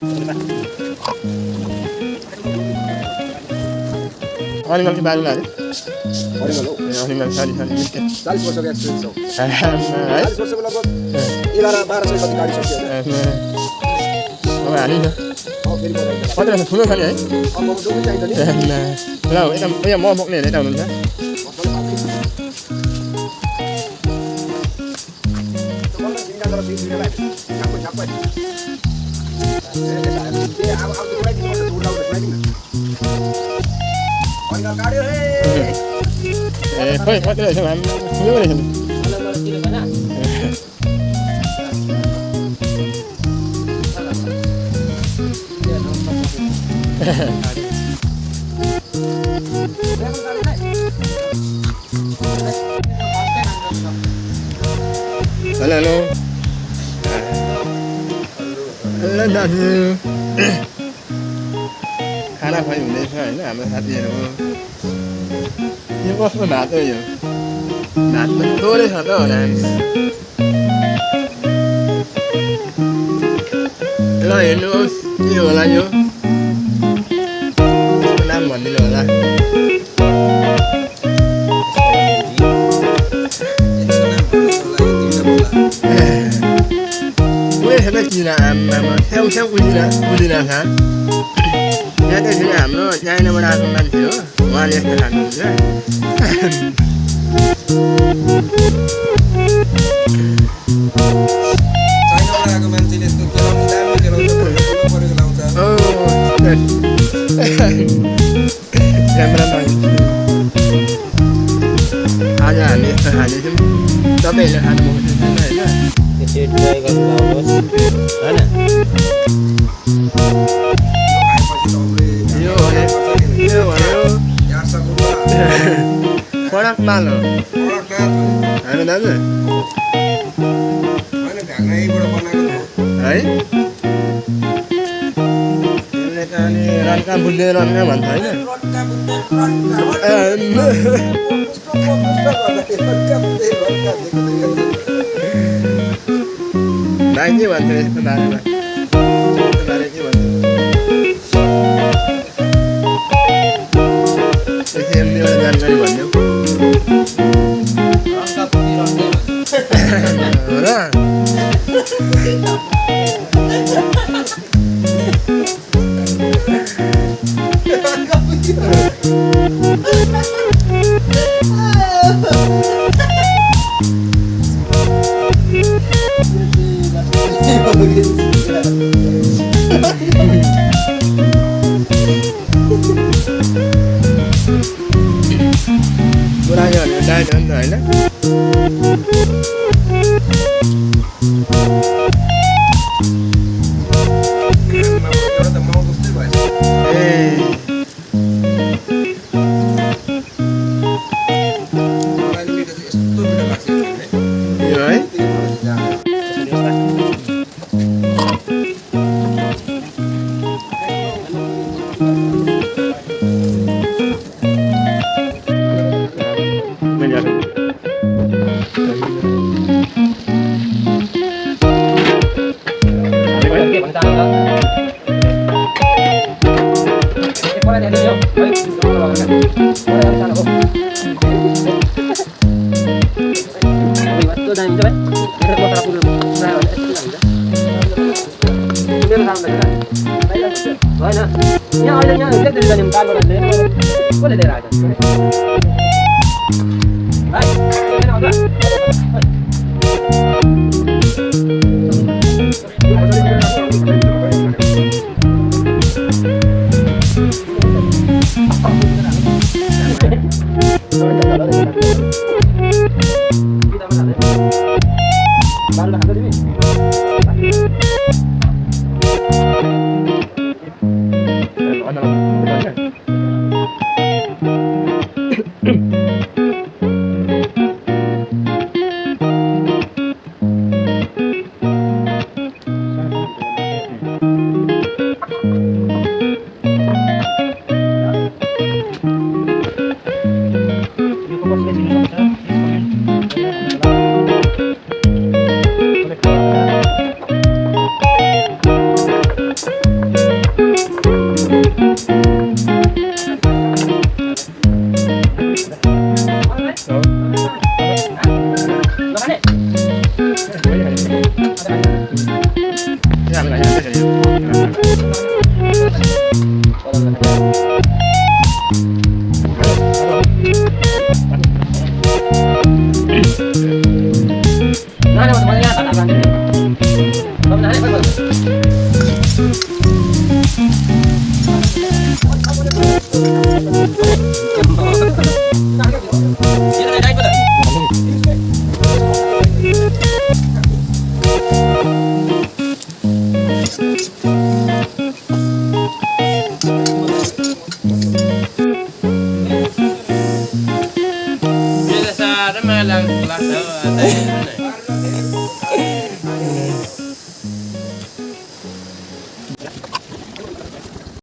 animal के बारेमा है अनिमल हो animal सारी सारी 40 वर्षको एक्सपिरियन्स हो है 40 वर्षको लगभग 11-12 सय कति गाडी सक्यो अब हालिन्छ फेरि बनाइन्छ कति रहेछ ठुलो छ नि है अब म डुबी चाहिन्छ नि ल यता म बोक्नेहरू यता हुनुहुन्छ ए खोइ कति रहेछ हामी ठुलो रहेछ हेलो हेलो हेलो दाजु खाना खुवाइ हुँदैछ होइन हाम्रो साथीहरू यो कस्तो भात हो यो भात पनि थोरै छ त होला ल हेर्नुहोस् के होला यो यसको नाम भनिदिनु होला उयो किन आमामा स्याउ स्याउ उदिरहेको छ यहाँ त्यसरी हाम्रो चाइनाबाट आएको मान्छे हो उहाँले यस्तो खानुहुन्छ चाइनाबाट आएको मान्छेले यस्तो केलाउनु दामी केलाउँछ परेको लाउँछ क्यामेरा आज हामी यस्तो खानेछौँ तपाईँहरूले खानुभएको छैन होइन यसरी ट्राई गर्नु लाउनुहोस् होइन यो भन्यो कडक माल हो होइन दाजु है यसले त अनि रन्का बुझ्ने रन्का भन्छ होइन भाइ के भन्छ यसको बारेमा यसको बारे के भन्छ एउटा जानकारी भनिदेऊ हो र बुढायो भने डाइट हो नि त होइन Làm cái này